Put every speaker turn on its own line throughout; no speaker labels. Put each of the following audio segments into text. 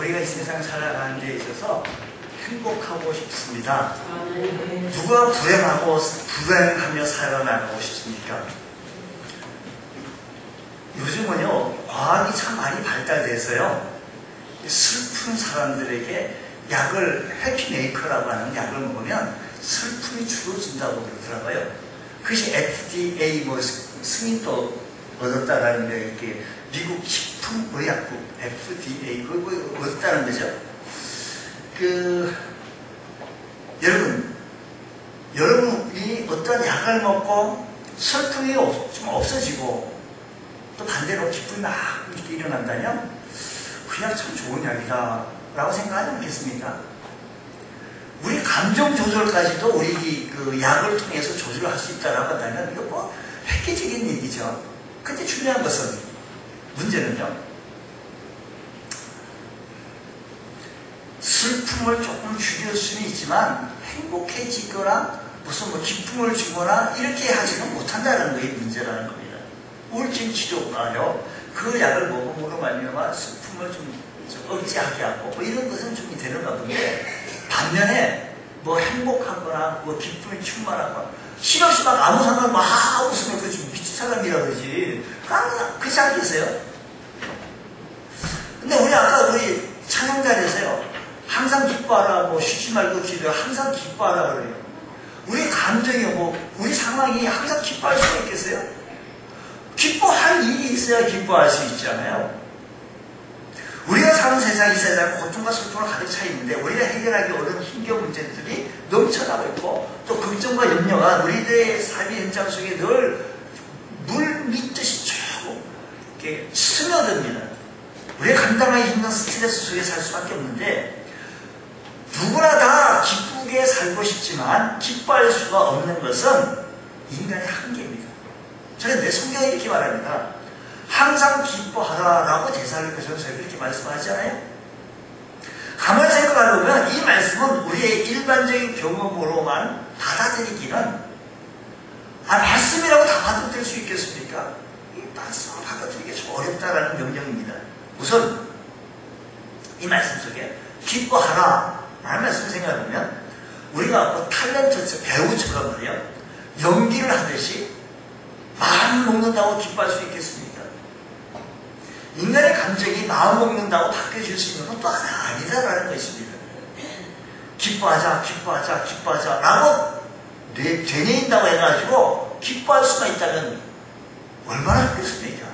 우리가 이 세상 살아가는 데 있어서 행복하고 싶습니다. 누가 불행하며 살아나가고 싶습니까? 요즘은요, 과학이 참 많이 발달돼서요, 슬픈 사람들에게 약을, 해피메이커라고 하는 약을 먹으면 슬픔이 줄어든다고 그러더라고요. 그것이 FDA 승인도 얻었다라는 게, 이렇게 미국 식품의약국 FDA 그거 얻었다는 거죠. 여러분이 어떤 약을 먹고 슬픔이 좀 없어지고 또 반대로 기쁨이 막 이렇게 일어난다면 그 약 참 좋은 약이다 라고 생각하지 않겠습니까? 우리 감정 조절까지도 우리 그 약을 통해서 조절할 수 있다라고 한다면 이거 뭐 획기적인 얘기죠. 근데 중요한 것은, 문제는요, 슬픔을 조금 줄일 수는 있지만 행복해지거나 무슨 뭐 기쁨을 주거나 이렇게 하지는 못한다는 게 문제라는 겁니다. 우울증 치료가요, 그 약을 먹음으로 말미암아 슬픔을 좀 억제하게 하고 뭐 이런 것은 좀 되는가 본데, 반면에 뭐 행복하거나 뭐 기쁨이 충만하거나 실없이 막 아무 상관 막 웃으면 그 미친 사람이라 그러지. 그렇지 않겠어요? 근데 우리 아까 우리 찬양자리에서요, 항상 기뻐하라, 뭐 쉬지 말고 기도해, 항상 기뻐하라 그래요. 우리 감정이 우리 상황이 항상 기뻐할 수가 있겠어요? 기뻐할 일이 있어야 기뻐할 수 있잖아요. 우리가 사는 세상, 이 세상은 고통과 슬픔을 가득 차 있는데 우리가 해결하기 어려운 힘겨운 문제들이 넘쳐나고 있고, 또 걱정과 염려가 우리들의 삶의 현장 속에 늘 물 밑듯이 쭉 이렇게 스며듭니다. 우리가 감당하기 힘든 스트레스 속에 살 수밖에 없는데, 누구나 다 기쁘게 살고 싶지만 기뻐할 수가 없는 것은 인간의 한계입니다. 저는 내 성경에 이렇게 말합니다. 항상 기뻐하라라고 제사장님께서 그렇게 말씀하잖아요. 가만히 생각하다 보면 이 말씀은 우리의 일반적인 경험으로만 받아들이기는, 말씀이라고 다 받아들일 수 있겠습니까? 이 말씀을 받아들이기 좀 어렵다라는 명령입니다. 우선 이 말씀 속에 기뻐하라 라는 말씀을 생각해보면, 우리가 뭐 탤런트, 배우처럼 말이요, 연기를 하듯이 마음 먹는다고 기뻐할 수 있겠습니까? 인간의 감정이 마음 먹는다고 바뀌어질 수 있는 건 또 하나 아니다라는 것입니다. 기뻐하자, 기뻐하자, 기뻐하자 라고 되뇌인다고 해가지고 기뻐할 수가 있다면 얼마나 좋겠습니까?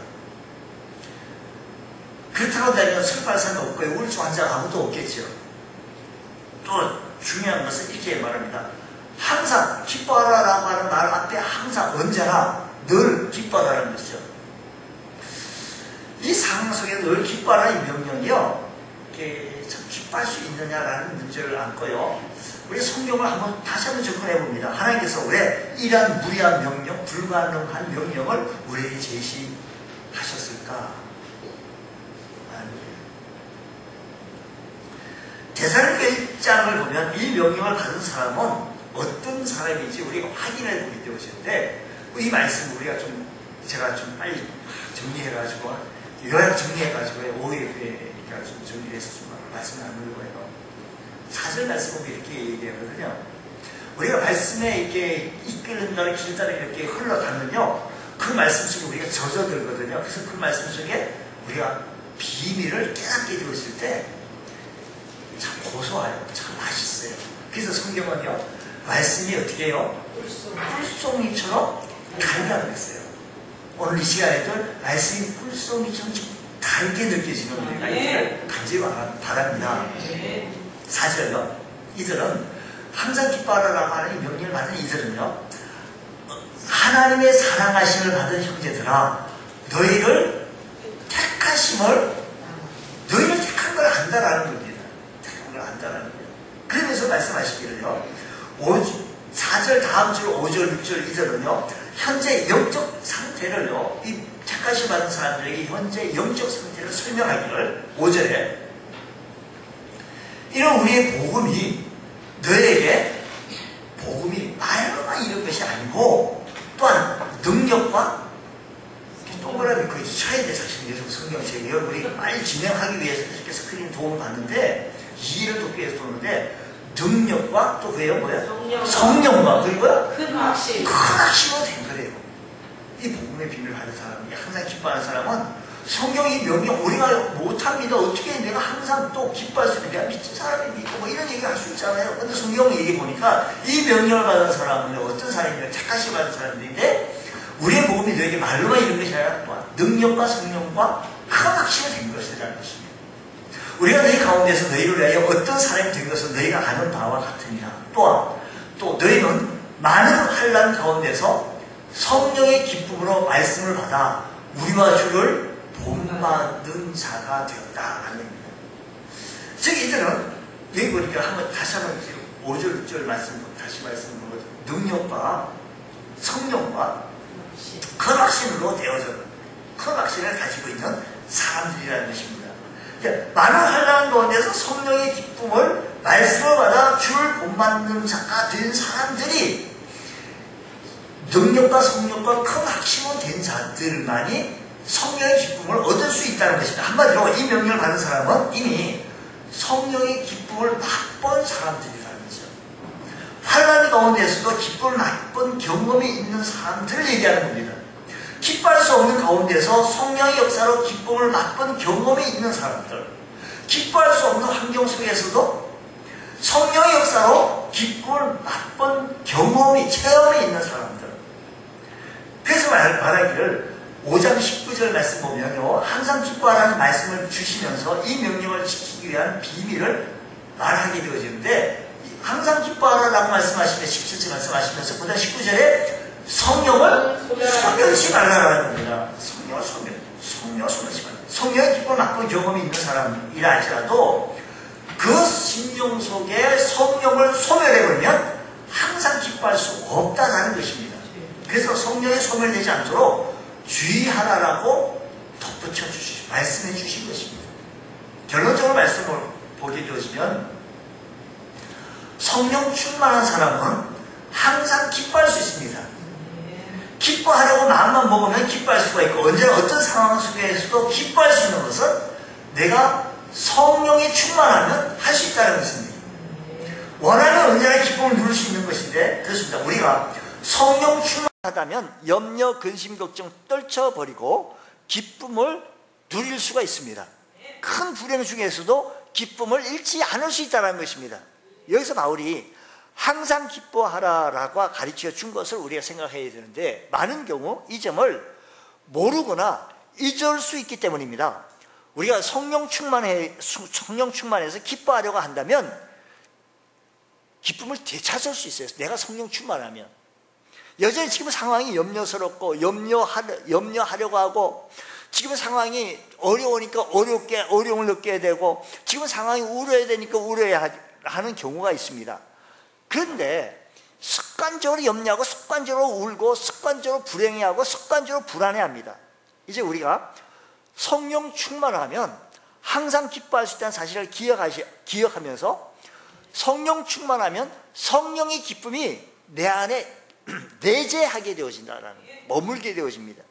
그렇다고 한다면 슬퍼할 사람도 없고 우울증 환자가 아무도 없겠죠. 또 중요한 것은 이렇게 말합니다. 항상 기뻐하라라고 하는 말 앞에 항상 언제나 늘 기뻐하라는 것이죠. 이 상황 속에 늘 기뻐하라는 명령이요, 참 기뻐할 수 있느냐라는 문제를 안고요, 우리 성경을 다시 한번 접근해 봅니다. 하나님께서 왜 이러한 무리한 명령, 불가능한 명령을 우리에게 제시하셨을까? 대사로니가 1장을 보면 이 명령을 받은 사람은 어떤 사람인지 우리가 확인해 보게 되었는데, 이 말씀을 우리가 제가 좀 빨리 정리해가지고, 요약 정리해가지고, 5회가 좀 정리해서 좀 말씀을 나누려고 해요. 4절 말씀은 이렇게 얘기하거든요. 우리가 말씀에 이렇게 이끌린다는 길다는 이렇게 흘러가면요, 그 말씀 속에 우리가 젖어들거든요. 그래서 그 말씀 속에 우리가 비밀을 깨닫게 되었을 때 참 고소해요. 참 맛있어요. 그래서 성경은요, 말씀이 어떻게 해요? 꿀송이처럼 달다 그랬어요. 오늘 이 시간에도 말씀이 꿀송이처럼 달게 느껴지는 우리가 이렇게 간절히 바랍니다. 4절요. 이들은 항상 기뻐하라고 하는 이 명령을 받은 이들은요, 하나님의 사랑하심을 받은 형제들아, 너희를 택한 걸 안다라는 겁니다. 택한 걸 안다라는 거예요. 그러면서 말씀하시기를요, 4절 다음 줄 5절 6절 이들은요, 현재 영적 상태를요, 이 택하심 받은 사람들에게 현재 영적 상태를 설명하기를 5절에, 이런 우리의 복음이 너에게 복음이 말로만 이런 것이 아니고 또한 능력과 동그라미 우리는 그 쳐야 돼. 사실 예수 성경책이요. 우리가 빨리 진행하기 위해서 이렇게 스크린 도움을 받는데 이 일을 돕기 위해서 도는데 능력과 또 그예요 뭐야? 성령과 그리고요
큰 확신.
큰 확신으로 된 거래요. 이 복음의 비밀을 받은 사람이 항상 기뻐하는 사람은 성경이 명령 우리가 못합니다. 어떻게 내가 항상 또 기뻐할 수 있는 내가 미친 사람이 믿고 뭐 이런 얘기 할 수 있잖아요. 근데 성경 얘기 보니까 이 명령을 받은 사람은 어떤 사람이냐 착하시 받은 사람들인데 우리의 복음이 너에게 말로만 이런 것이 아니라 또한 능력과 성령과 큰 확신이 된 것이라는 것입니다. 우리가 너희 가운데서 너희를 위하여 어떤 사람이 된 것은 너희가 아는 바와 같으니라. 또한 또 너희는 많은 환난 가운데서 성령의 기쁨으로 말씀을 받아 우리와 주를 본받는 자가 되었다. 아닙니다. 즉 이들은 여기 보니까 다시 한번 5절 말씀 다시 말씀드리면 능력과 성령과 큰 확신으로 되어져 큰 확신을 가지고 있는 사람들이라는 것입니다. 많은 환난 가운데서 성령의 기쁨을 말씀을 받아 주를 본받는 자가 된 사람들이 능력과 성령과 큰 확신으로 된 자들만이 성령의 기쁨을 얻을 수 있다는 것입니다. 한마디로 이 명령을 받은 사람은 이미 성령의 기쁨을 맛본 사람들이라는 거죠. 환난 가운데서도 기쁨을 맛본 경험이 있는 사람들을 얘기하는 겁니다. 기뻐할 수 없는 가운데서 성령의 역사로 기쁨을 맛본 경험이 있는 사람들, 기뻐할 수 없는 환경 속에서도 성령의 역사로 기쁨을 맛본 경험이, 체험이 있는 사람들. 그래서 말하기를 5장 19절 말씀 보면요, 항상 기뻐하라는 말씀을 주시면서 이 명령을 지키기 위한 비밀을 말하게 되어지는데, 항상 기뻐하라라고 말씀하시면 17절 말씀하시면서 보다 19절에 성령을 소멸치 말라라는 겁니다. 성령을 소멸치 말라. 성령의 기쁨을 맛본 경험이 있는 사람이라 할지라도 그 심령 속에 성령을 소멸해버리면 항상 기뻐할 수 없다는 것입니다. 그래서 성령이 소멸되지 않도록 주의하라라고 덧붙여 주시고 말씀해 주신 것입니다. 결론적으로 말씀을 보게 되어지면 성령 충만한 사람은 항상 기뻐할 수 있습니다. 기뻐하려고 마음만 먹으면 기뻐할 수가 있고 언제나 어떤 상황 속에서도 기뻐할 수 있는 것은 내가 성령이 충만하면 할 수 있다는 것입니다. 원하면 언제나 기쁨을 누릴 수 있는 것인데 그렇습니다. 우리가 성령 충만하다면 염려, 근심, 걱정 떨쳐버리고 기쁨을 누릴 수가 있습니다. 큰 불행 중에서도 기쁨을 잃지 않을 수 있다는 것입니다. 여기서 바울이 항상 기뻐하라라고 가르쳐 준 것을 우리가 생각해야 되는데 많은 경우 이 점을 모르거나 잊을 수 있기 때문입니다. 우리가 성령 충만해서 기뻐하려고 한다면 기쁨을 되찾을 수 있어요. 내가 성령 충만하면. 여전히 지금 상황이 염려스럽고 염려하려고 하고 지금 상황이 어려우니까 어려움을 느껴야 되고 지금 상황이 우려해야 되니까 우려해야 하는 경우가 있습니다. 그런데 습관적으로 염려하고 습관적으로 울고 습관적으로 불행해하고 습관적으로 불안해합니다. 이제 우리가 성령 충만하면 항상 기뻐할 수 있다는 사실을 기억하면서 성령 충만하면 성령의 기쁨이 내 안에 내재하게 되어진다는 머물게 되어집니다.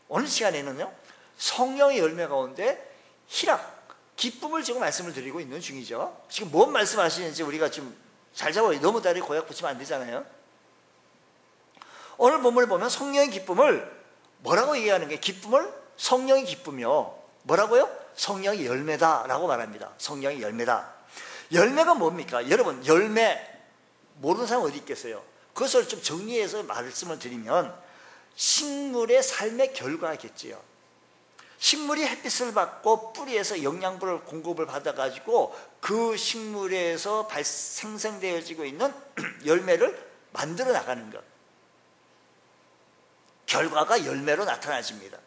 오늘 시간에는요 성령의 열매 가운데 희락, 기쁨을 지금 말씀을 드리고 있는 중이죠. 지금 뭔 말씀하시는지 우리가 좀 잘 잡아요. 너무 다리 고약 붙이면 안 되잖아요. 오늘 본문을 보면 성령의 기쁨을 뭐라고 얘기하는 게 기쁨을 성령의 기쁨이요. 뭐라고요? 성령의 열매다라고 말합니다. 성령의 열매다. 열매가 뭡니까? 여러분 열매 모르는 사람 어디 있겠어요? 그것을 좀 정리해서 말씀을 드리면 식물의 삶의 결과겠지요. 식물이 햇빛을 받고 뿌리에서 영양분을 공급을 받아가지고 그 식물에서 생성되어지고 있는 열매를 만들어 나가는 것. 결과가 열매로 나타나집니다.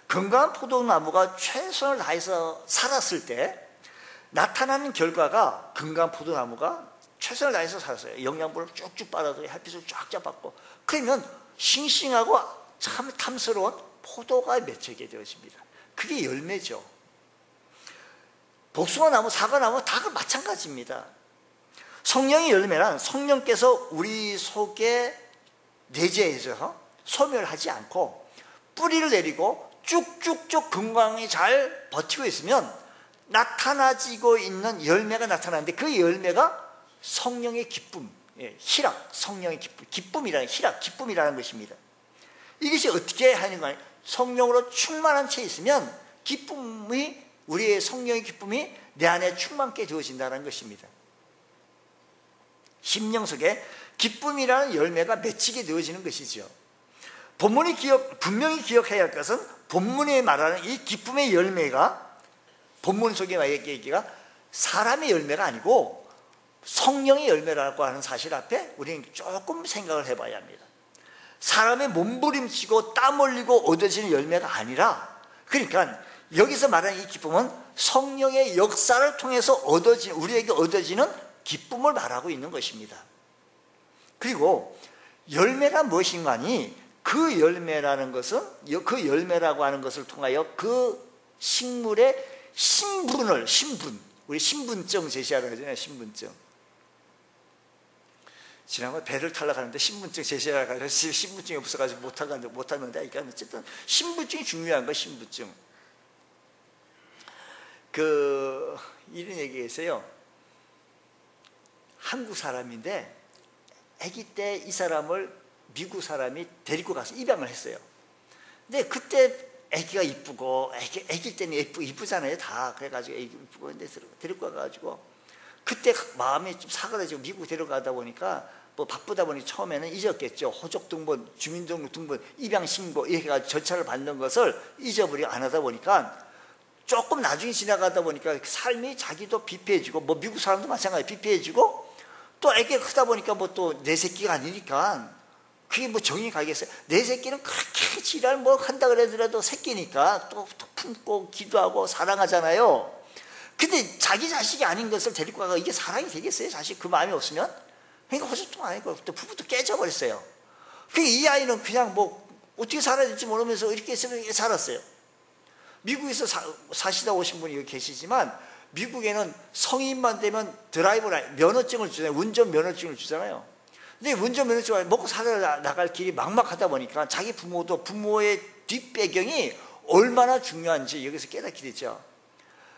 건강한 포도나무가 최선을 다해서 살았을 때 나타나는 결과가 건강한 포도나무가 최선을 다해서 살았어요. 영양분을 쭉쭉 빨아도 햇빛을 쫙쫙 받고 그러면 싱싱하고 참 탐스러운 포도가 맺히게 되어집니다. 그게 열매죠. 복숭아나무, 사과나무 다 마찬가지입니다. 성령의 열매란 성령께서 우리 속에 내재해서 소멸하지 않고 뿌리를 내리고 쭉쭉쭉 건강히 잘 버티고 있으면 나타나지고 있는 열매가 나타나는데, 그 열매가 성령의 기쁨, 희락, 성령의 기쁨, 기쁨이라는, 희락, 기쁨이라는 것입니다. 이것이 어떻게 하는 거예요? 성령으로 충만한 채 있으면 기쁨이, 우리의 성령의 기쁨이 내 안에 충만케 되어진다는 것입니다. 심령 속에 기쁨이라는 열매가 맺히게 되어지는 것이죠. 본문이 분명히 기억해야 할 것은, 본문에 말하는 이 기쁨의 열매가, 본문 속에 얘기가 사람의 열매가 아니고 성령의 열매라고 하는 사실 앞에 우리는 조금 생각을 해봐야 합니다. 사람의 몸부림치고 땀 흘리고 얻어지는 열매가 아니라, 그러니까 여기서 말하는 이 기쁨은 성령의 역사를 통해서 우리에게 얻어지는 기쁨을 말하고 있는 것입니다. 그리고 열매가 무엇인가 하니, 그 열매라는 것은, 그 열매라고 하는 것을 통하여 그 식물의 신분, 우리 신분증 제시하라고 하잖아요. 신분증. 지난번에 배를 타러 가는데 신분증 제시하라고 해서 신분증이 없어가지고 못하는데, 그러니까 어쨌든 신분증이 중요한 거예요. 신분증. 이런 얘기했어요. 한국 사람인데 아기 때 이 사람을 미국 사람이 데리고 가서 입양을 했어요. 근데 그때 아기가 이쁘고, 아기 때는 이쁘잖아요, 다. 그래가지고 아기 이쁘고, 근데 데리고 가가지고 그때 마음이 좀 사그라지고 미국 데려가다 보니까 뭐 바쁘다 보니 처음에는 잊었겠죠. 호적등본, 주민등록등본, 입양신고 이렇게 해가지고 절차를 밟는 것을 잊어버리고 안 하다 보니까 조금 나중에 지나가다 보니까 삶이 자기도 비폐해지고, 뭐 미국 사람도 마찬가지 비폐해지고, 또 아기가 크다 보니까 뭐 또 내 새끼가 아니니까 그게 뭐 정이 가겠어요. 내 새끼는 그렇게 지랄 뭐 한다 그러더라도 새끼니까 또 품고 기도하고 사랑하잖아요. 근데 자기 자식이 아닌 것을 데리고 가고 이게 사랑이 되겠어요? 자식 그 마음이 없으면? 그러니까 호주통 아니고 또 부부도 깨져버렸어요. 이 아이는 그냥 뭐 어떻게 살아야 될지 모르면서 이렇게 살았어요. 미국에서 사시다 오신 분이 여기 계시지만, 미국에는 성인만 되면 드라이버 면허증을 주잖아요. 운전 면허증을 주잖아요. 근데 운전 면허증을 먹고 살아 나갈 길이 막막하다 보니까 자기 부모도 부모의 뒷배경이 얼마나 중요한지 여기서 깨닫게 되죠.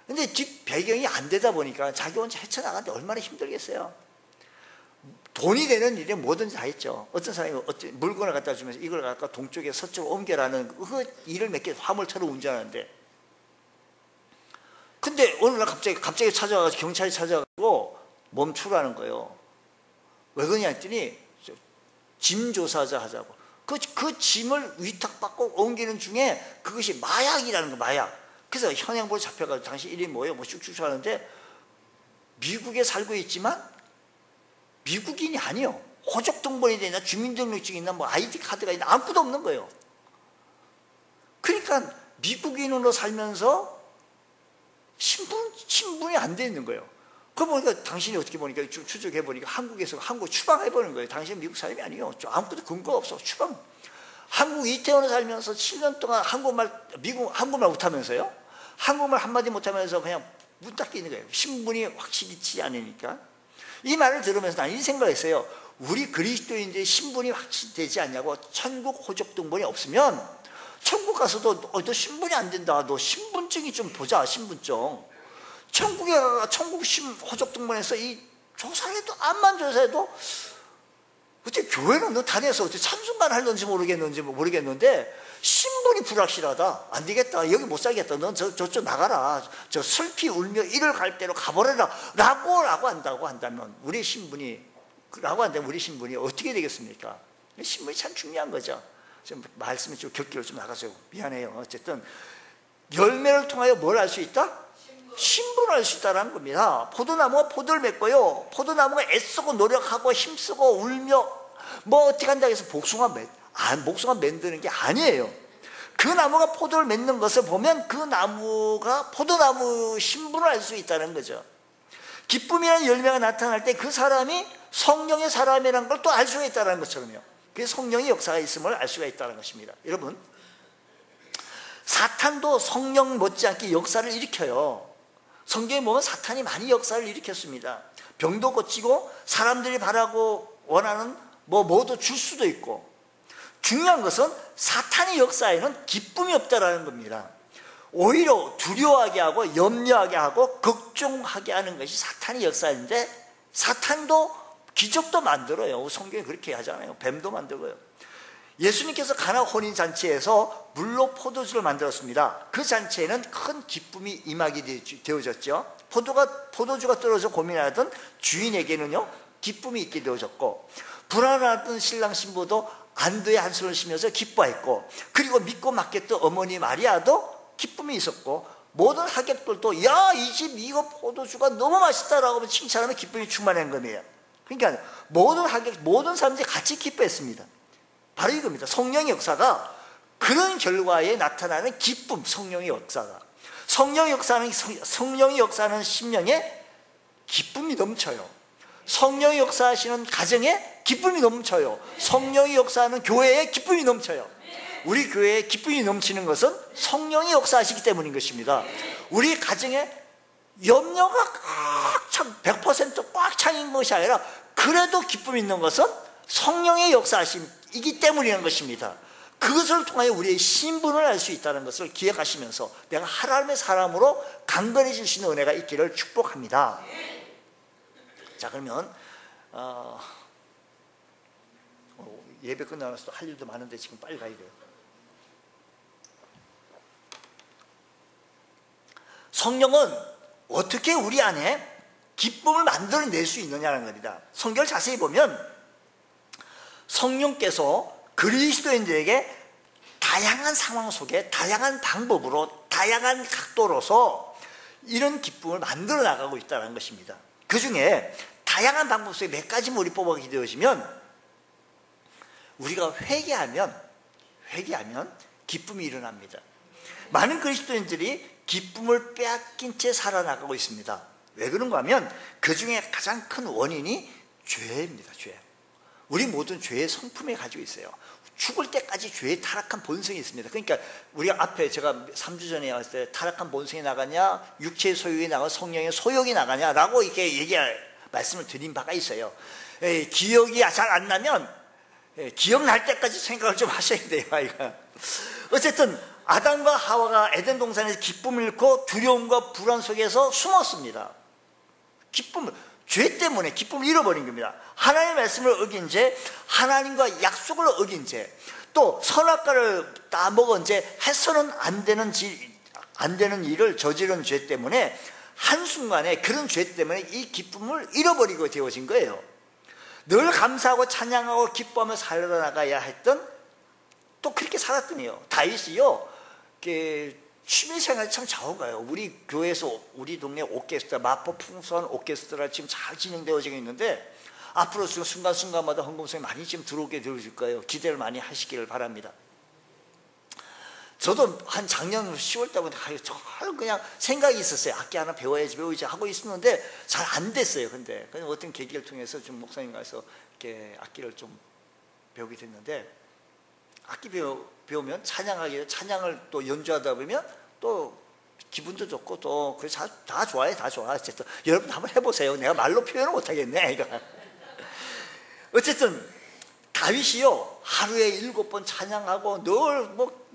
근데 뒷배경이 안 되다 보니까 자기 혼자 헤쳐나가는데 얼마나 힘들겠어요. 돈이 되는 일에 뭐든지 다 했죠. 어떤 사람이 물건을 갖다 주면서 이걸 갖다 동쪽에 서쪽으로 옮겨라는 그 일을 몇 개 화물차로 운전하는데, 근데 어느 날 갑자기 찾아와서 경찰이 찾아가고 멈추라는 거예요. 왜 그러냐 했더니 짐 조사자 하자고. 그 짐을 위탁받고 옮기는 중에 그것이 마약이라는 거, 마약. 그래서 현행범으로 잡혀가지고 당시 이름이 뭐예요? 뭐 쭉쭉 하는데, 미국에 살고 있지만 미국인이 아니요. 호적등본이 있나 주민등록증이 있나 뭐 아이디 카드가 있나 아무것도 없는 거예요. 그러니까 미국인으로 살면서 신분이 안 돼 있는 거예요. 그거 보니까 당신이 어떻게 보니까 추적해보니까 한국에서 한국 추방해버리는 거예요. 당신은 미국 사람이 아니에요. 아무것도 근거 없어. 추방. 한국 이태원에 살면서 7년 동안 한국말 못하면서요. 한국말 한마디 못하면서 그냥 문 닫고 있는 거예요. 신분이 확실치 않으니까. 이 말을 들으면서 나는 이 생각했어요. 우리 그리스도인들의 신분이 확실되지 않냐고. 천국 호적등본이 없으면 천국 가서도 너 신분이 안 된다. 너 신분증이 좀 보자. 신분증. 천국 호적등본에서 이 조사해도 암만 조사해도 어떻게 교회는 너 다녀서 어떻게 찬송만 할는지 모르겠는데 신분이 불확실하다. 안 되겠다. 여기 못 살겠다. 넌 저쪽 나가라. 저 슬피 울며 이를 갈 대로 가버려라. 라고 한다면 우리 신분이 어떻게 되겠습니까? 신분이 참 중요한 거죠. 좀 말씀이 좀 격기로 좀 나가서 미안해요. 어쨌든 열매를 통하여 뭘 알 수 있다? 신분을 알 수 있다는 겁니다. 포도나무가 포도를 맺고요. 포도나무가 애쓰고 노력하고 힘쓰고 울며 뭐 어떻게 한다고 해서 복숭아 만드는 게 아니에요. 그 나무가 포도를 맺는 것을 보면 그 나무가 포도나무 신분을 알 수 있다는 거죠. 기쁨이라는 열매가 나타날 때 그 사람이 성령의 사람이라는 걸 또 알 수가 있다는 것처럼요. 그래서 성령의 역사가 있음을 알 수가 있다는 것입니다. 여러분, 사탄도 성령 못지않게 역사를 일으켜요. 성경에 보면 사탄이 많이 역사를 일으켰습니다. 병도 고치고 사람들이 바라고 원하는 뭐도 줄 수도 있고,
중요한 것은 사탄의 역사에는 기쁨이 없다라는 겁니다. 오히려 두려워하게 하고 염려하게 하고 걱정하게 하는 것이 사탄의 역사인데, 사탄도 기적도 만들어요. 성경이 그렇게 하잖아요. 뱀도 만들고요. 예수님께서 가나 혼인잔치에서 물로 포도주를 만들었습니다. 그 잔치에는 큰 기쁨이 임하게 되어졌죠. 포도주가 떨어져 고민하던 주인에게는요, 기쁨이 있게 되어졌고, 불안하던 신랑 신부도 안도의 한숨을 쉬면서 기뻐했고, 그리고 믿고 맡겼던 어머니 마리아도 기쁨이 있었고, 모든 하객들도 야, 이 집 이거 포도주가 너무 맛있다라고 칭찬하면 기쁨이 충만한 겁니다. 그러니까 모든 사람들이 같이 기뻐했습니다. 바로 이겁니다. 성령의 역사가 그런 결과에 나타나는 기쁨, 성령의 역사가. 성령의 역사는 심령에 기쁨이 넘쳐요. 성령의 역사하시는 가정에 기쁨이 넘쳐요. 성령의 역사하는 교회에 기쁨이 넘쳐요. 우리 교회에 기쁨이 넘치는 것은 성령이 역사하시기 때문인 것입니다. 우리 가정에 염려가 꽉 찬 100% 꽉 찬 것이 아니라 그래도 기쁨이 있는 것은 성령의 역사하심이기 때문이라는 것입니다. 그것을 통하여 우리의 신분을 알 수 있다는 것을 기억하시면서 내가 하나님의 사람으로 강건해질 수 있는 은혜가 있기를 축복합니다. 자, 그러면 예배 끝나서 할 일도 많은데 지금 빨리 가야 돼요. 성령은 어떻게 우리 안에 기쁨을 만들어낼 수 있느냐는 겁니다. 성경을 자세히 보면 성령께서 그리스도인들에게 다양한 상황 속에 다양한 방법으로 다양한 각도로서 이런 기쁨을 만들어 나가고 있다는 것입니다. 그 중에 다양한 방법 속에 몇 가지만 우리 뽑아가게 되어지면, 우리가 회개하면 기쁨이 일어납니다. 많은 그리스도인들이 기쁨을 빼앗긴 채 살아나가고 있습니다. 왜 그런가 하면 그 중에 가장 큰 원인이 죄입니다. 죄. 우리 모든 죄의 성품에 가지고 있어요. 죽을 때까지 죄의 타락한 본성이 있습니다. 그러니까 우리가 앞에 제가 3주 전에 왔을 때 타락한 본성이 나가냐, 육체의 소욕이 나가냐, 성령의 소욕이 나가냐라고 이렇게 말씀을 드린 바가 있어요. 기억이 잘 안 나면 기억날 때까지 생각을 좀 하셔야 돼요. 어쨌든 아담과 하와가 에덴 동산에서 기쁨을 잃고 두려움과 불안 속에서 숨었습니다. 죄 때문에 기쁨을 잃어버린 겁니다. 하나님의 말씀을 어긴 죄, 하나님과 약속을 어긴 죄, 또 선악과를 따먹은 죄, 해서는 안 되는 일을 저지른 죄 때문에 한순간에 그런 죄 때문에 이 기쁨을 잃어버리게 되어진 거예요. 늘 감사하고 찬양하고 기뻐하며 살아나가야 했던, 또 그렇게 살았더니요, 다윗이요, 취미생활이 참 좌우가요. 우리 교회에서 우리 동네 오케스트라, 마포 풍성한 오케스트라 지금 잘 진행되어지고 있는데, 앞으로 지금 순간순간마다 헌금성이 많이 지금 들어오게 되어질 거예요. 기대를 많이 하시기를 바랍니다. 저도 한 작년 10월 달부터 그냥 생각이 있었어요. 악기 하나 배워야지 하고 있었는데 잘 안 됐어요. 근데 어떤 계기를 통해서 좀 목사님과 가서 이렇게 악기를 좀 배우게 됐는데, 악기 배우면 찬양을 또 연주하다 보면 또 기분도 좋고 또 그래서 다 좋아요. 다 좋아. 어쨌든 여러분 한번 해보세요. 내가 말로 표현을 못하겠네 이거. 어쨌든 다윗이요, 하루에 7번 찬양하고 늘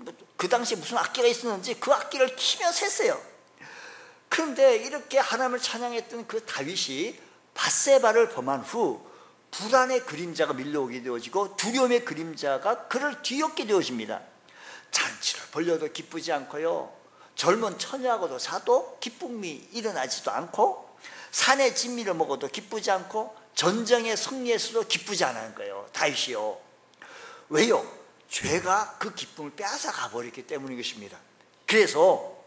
그 당시에 무슨 악기가 있었는지 그 악기를 키면서 했어요. 그런데 이렇게 하나님을 찬양했던 그 다윗이 밧세바를 범한 후 불안의 그림자가 밀려오게 되어지고 두려움의 그림자가 그를 뒤엎게 되어집니다. 잔치를 벌려도 기쁘지 않고요, 젊은 처녀하고도 사도 기쁨이 일어나지도 않고, 산의 진미를 먹어도 기쁘지 않고, 전쟁의 승리에서도 기쁘지 않은 거예요, 다윗이요. 왜요? 죄가 그 기쁨을 빼앗아 가버렸기 때문인 것입니다. 그래서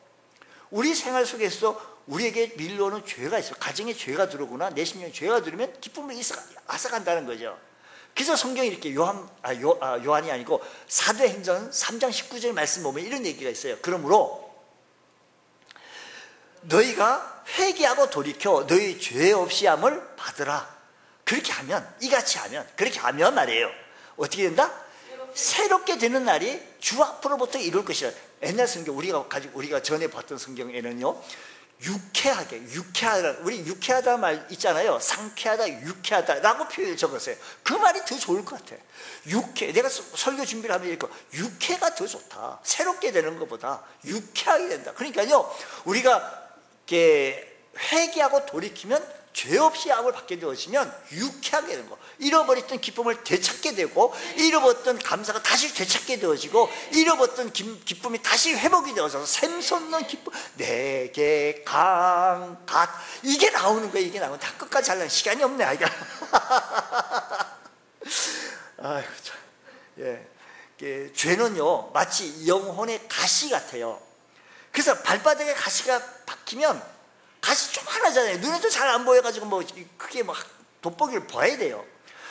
우리 생활 속에서 우리에게 밀려오는 죄가 있어요. 가정에 죄가 들어오거나 내 심령에 죄가 들으면 기쁨을 앗아간다는 거죠. 그래서 성경이 이렇게 요한이 아니고 사도행전 3장 19절 말씀 보면 이런 얘기가 있어요. 그러므로 너희가 회개하고 돌이켜 너희 죄 없이 함을 받으라. 그렇게 하면 말이에요. 어떻게 된다? 새롭게 되는 날이 주 앞으로부터 이룰 것이라. 옛날 성경 우리가 전에 봤던 성경에는요, 유쾌하다. 우리 유쾌하다 말 있잖아요. 상쾌하다, 유쾌하다라고 표현을 적었어요. 그 말이 더 좋을 것 같아. 내가 설교 준비를 하면 이렇게 유쾌가 더 좋다. 새롭게 되는 것보다 유쾌하게 된다. 그러니까요, 우리가 이렇게 회개하고 돌이키면 죄 없이 약을 받게 되어지면 유쾌하게 되는 거. 잃어버렸던 기쁨을 되찾게 되고, 잃어버렸던 감사가 다시 되찾게 되어지고, 잃어버렸던 기쁨이 다시 회복이 되어서 샘솟는 기쁨, 내게 강갓, 이게 나오는 거예요. 이게 나오는. 다 끝까지 하려면 시간이 없네. 아이가. 아이고 참. 예. 죄는요 마치 영혼의 가시 같아요. 그래서 발바닥에 가시가 박히면, 가시 조그만하잖아요. 눈에도 잘 안 보여가지고 뭐 크게 막 돋보기를 봐야 돼요.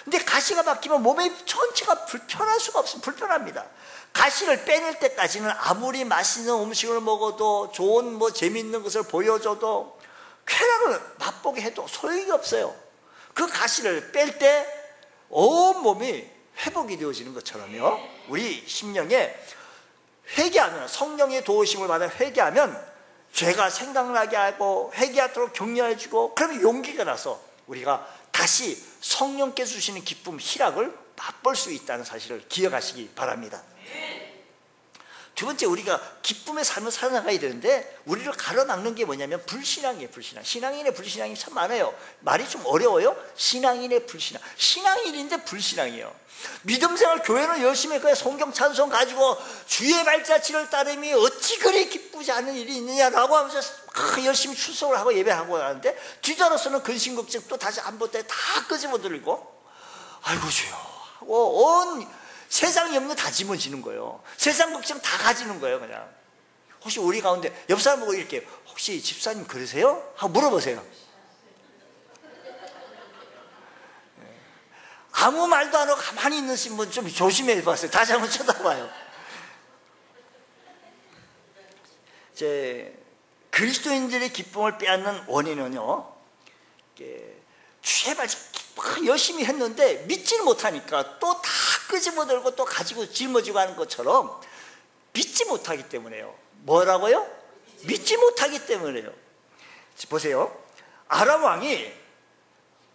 근데 가시가 박히면 몸의 전체가 불편할 수가 없어요. 불편합니다. 가시를 빼낼 때까지는 아무리 맛있는 음식을 먹어도, 좋은 뭐 재미있는 것을 보여줘도, 쾌락을 맛보게 해도 소용이 없어요. 그 가시를 뺄 때 온 몸이 회복이 되어지는 것처럼요, 우리 심령에 회개하면, 성령의 도우심을 받아 회개하면 죄가 생각나게 하고 회개하도록 격려해주고, 그러면 용기가 나서 우리가 다시 성령께서 주시는 기쁨, 희락을 맛볼 수 있다는 사실을 기억하시기 바랍니다. 두 번째, 우리가 기쁨의 삶을 살아나가야 되는데 우리를 가로막는 게 뭐냐면 불신앙이에요. 불신앙. 신앙인의 불신앙이 참 많아요. 말이 좀 어려워요. 신앙인의 불신앙. 신앙인인데 불신앙이에요. 믿음생활 교회는 열심히 그냥 성경 찬송 가지고 주의 발자취를 따름이 어찌 그리 기쁘지 않은 일이 있느냐라고 하면서 열심히 출석을 하고 예배하고 하는데, 뒤돌아서는 근심걱정 또 다시 안볼 때 다 끄집어 들고 아이고 주여 하고 온 세상 염려 다 짊어지는 거예요. 세상 걱정 다 가지는 거예요. 그냥. 혹시 우리 가운데 옆 사람 보고 이렇게, 혹시 집사님 그러세요? 하고 물어보세요. 아무 말도 안 하고 가만히 있는 분 좀 조심해 봤어요. 다시 한번 쳐다봐요. 그리스도인들의 기쁨을 빼앗는 원인은요, 주의 열심히 했는데 믿지를 못하니까 또 다 끄집어들고 또 가지고 짊어지고 하는 것처럼 믿지 못하기 때문에요. 뭐라고요? 믿지 못하기 때문에요. 보세요. 아람 왕이,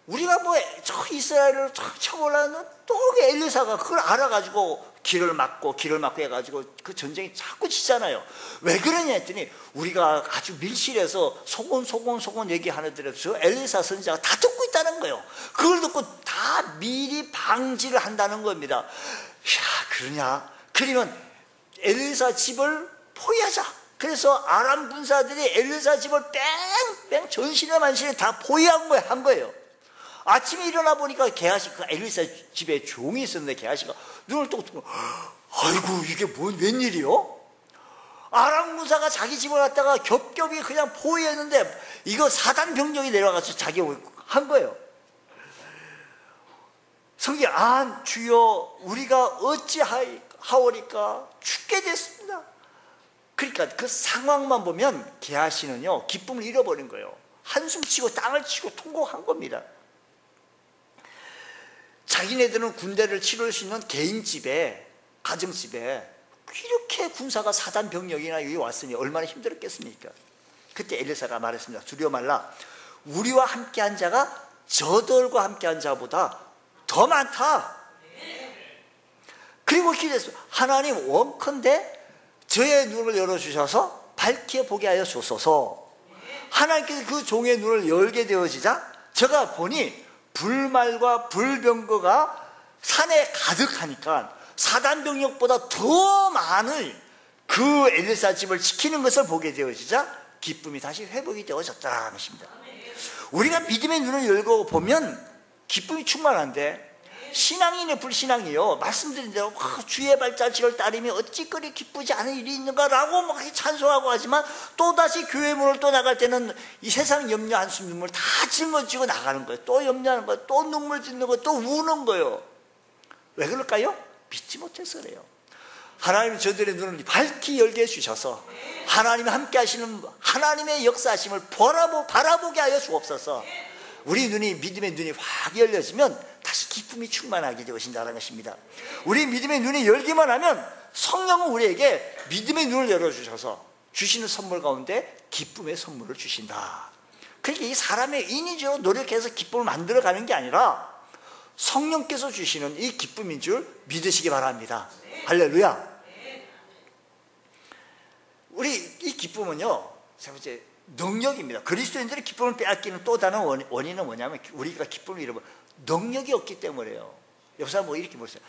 우리가 뭐 저 이스라엘을 쳐보려는 또 엘리사가 그걸 알아가지고 길을 막고 해가지고 그 전쟁이 자꾸 지잖아요. 왜 그러냐 했더니, 우리가 아주 밀실에서 소곤 얘기하는데도 저 엘리사 선지자가 다 듣고 있다는 거예요. 그걸 듣고 다 미리 방지를 한다는 겁니다. 야, 그러냐? 그러면 엘리사 집을 포위하자. 그래서 아람 군사들이 엘리사 집을 뺑뺑 전신에 만신에 다 포위한 거예요. 아침에 일어나 보니까 게하시, 그 엘리사 집에 종이 있었는데 게하시가 눈을 뜨고, 아이고 이게 웬일이요? 아람 군사가 자기 집을 갖다가 겹겹이 그냥 포위했는데 이거 사단 병력이 내려가서 자기 한 거예요. 성경, 주여 우리가 어찌하오리까? 죽게 됐습니다. 그러니까 그 상황만 보면 게하시는요 기쁨을 잃어버린 거예요. 한숨 치고 땅을 치고 통곡한 겁니다. 자기네들은 군대를 치를 수 있는 개인집에, 가정집에 이렇게 군사가 사단 병력이나 여기 왔으니 얼마나 힘들었겠습니까? 그때 엘리사가 말했습니다. 두려워 말라. 우리와 함께한 자가 저들과 함께한 자보다 더 많다. 그리고 기도했습니다. 하나님 원컨대 저의 눈을 열어주셔서 밝게 보게 하여 주소서. 하나님께서 그 종의 눈을 열게 되어지자 제가 보니 불말과 불병거가 산에 가득하니까 사단 병력보다 더 많은 그 엘리사 집을 지키는 것을 보게 되어지자 기쁨이 다시 회복이 되어졌다는 것입니다. 우리가 믿음의 눈을 열고 보면 기쁨이 충만한데, 신앙인의 불신앙이요, 말씀드린 대로 주의 발자취를 따르며 어찌 그리 기쁘지 않은 일이 있는가라고 막 찬송하고 하지만, 또다시 교회 문을 또 나갈 때는 이 세상 염려 한숨 눈물 다 짊어지고 나가는 거예요. 또 염려하는 거예요. 또 눈물 짓는 거예요. 또 우는 거예요. 왜 그럴까요? 믿지 못해서 그래요. 하나님이 저들의 눈을 밝히 열게 해주셔서 하나님이 함께 하시는 하나님의 역사하심을 바라보게 하여 주옵소서. 우리 눈이, 믿음의 눈이 확 열려지면 다시 기쁨이 충만하게 되어진다는 것입니다. 우리 믿음의 눈이 열기만 하면 성령은 우리에게 믿음의 눈을 열어주셔서 주시는 선물 가운데 기쁨의 선물을 주신다. 그러니까 이 사람의 인위적으로 노력해서 기쁨을 만들어가는 게 아니라 성령께서 주시는 이 기쁨인 줄 믿으시기 바랍니다. 할렐루야. 우리 이 기쁨은요, 세 번째 능력입니다. 그리스도인들의 기쁨을 빼앗기는 또 다른 원인은 뭐냐면 우리가 기쁨을 잃어버려 능력이 없기 때문에요. 옆 사람 뭐 이렇게 물으세요.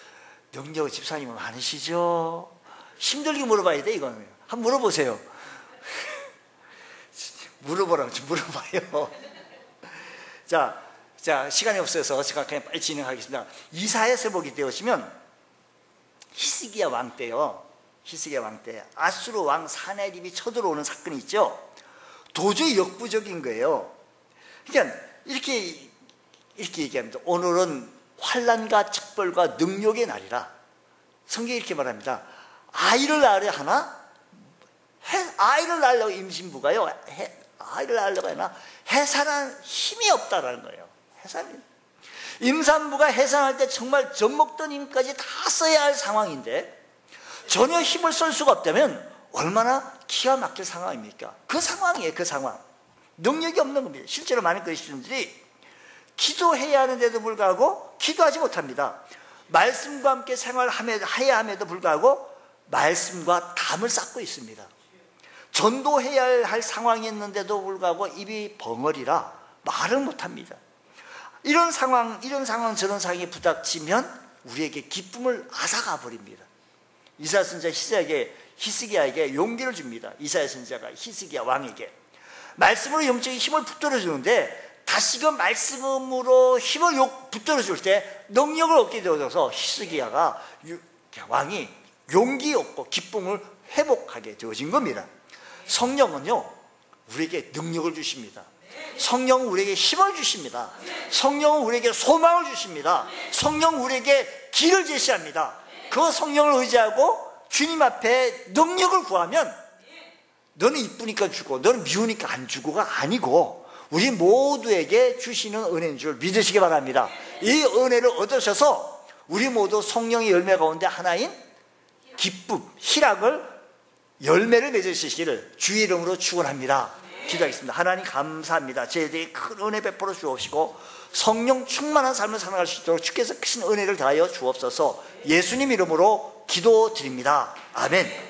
능력 집사님은 많으시죠? 힘들게 물어봐야 돼. 이거는 한번 물어보세요. 물어보라고 좀 물어봐요. 자, 시간이 없어서 제가 그냥 빨리 진행하겠습니다. 이사야서 보게 되시면 히스기야 왕 때요. 히스기야 왕 때 아수르 왕 사네립이 쳐들어오는 사건이 있죠. 도저히 역부족인 거예요. 그러니까 이렇게 얘기합니다. 오늘은 환난과 책벌과 능력의 날이라. 성경이 이렇게 말합니다. 아이를 낳으려 하나? 아이를 낳으려고 임신부가요. 아이를 낳으려고 하나? 해산한 힘이 없다라는 거예요. 임산부가 해산할 때 정말 젖먹던 힘까지 다 써야 할 상황인데 전혀 힘을 쓸 수가 없다면 얼마나 기가 막힐 상황입니까? 그 상황이에요. 그 상황. 능력이 없는 겁니다. 실제로 많은 그리스도인들이 기도해야 하는데도 불구하고 기도하지 못합니다. 말씀과 함께 생활해야 함에도 불구하고 말씀과 담을 쌓고 있습니다. 전도해야 할 상황이었는데도 불구하고 입이 벙어리라 말을 못합니다. 이런 상황 저런 상황이 부닥치면 우리에게 기쁨을 앗아가 버립니다. 이사야 선지자 히스기야에게 용기를 줍니다. 이사야 선지자가 히스기야 왕에게 말씀으로 영적인 힘을 붙들어 주는데 다시금 말씀으로 힘을 붙들어 줄 때 능력을 얻게 되어서 히스기야가 왕이 용기 얻고 기쁨을 회복하게 되어진 겁니다. 성령은요 우리에게 능력을 주십니다. 성령은 우리에게 힘을 주십니다. 성령은 우리에게 소망을 주십니다. 성령은 우리에게 길을 제시합니다. 그 성령을 의지하고 주님 앞에 능력을 구하면 너는 이쁘니까 주고 너는 미우니까 안 주고가 아니고 우리 모두에게 주시는 은혜인 줄 믿으시기 바랍니다. 이 은혜를 얻으셔서 우리 모두 성령의 열매 가운데 하나인 기쁨, 희락을 열매를 맺으시기를 주의 이름으로 축원합니다. 기도하겠습니다. 하나님 감사합니다. 저희들에게 큰 은혜 베풀어 주옵시고 성령 충만한 삶을 살아갈 수 있도록 주께서 크신 은혜를 다하여 주옵소서. 예수님 이름으로 기도드립니다. 아멘.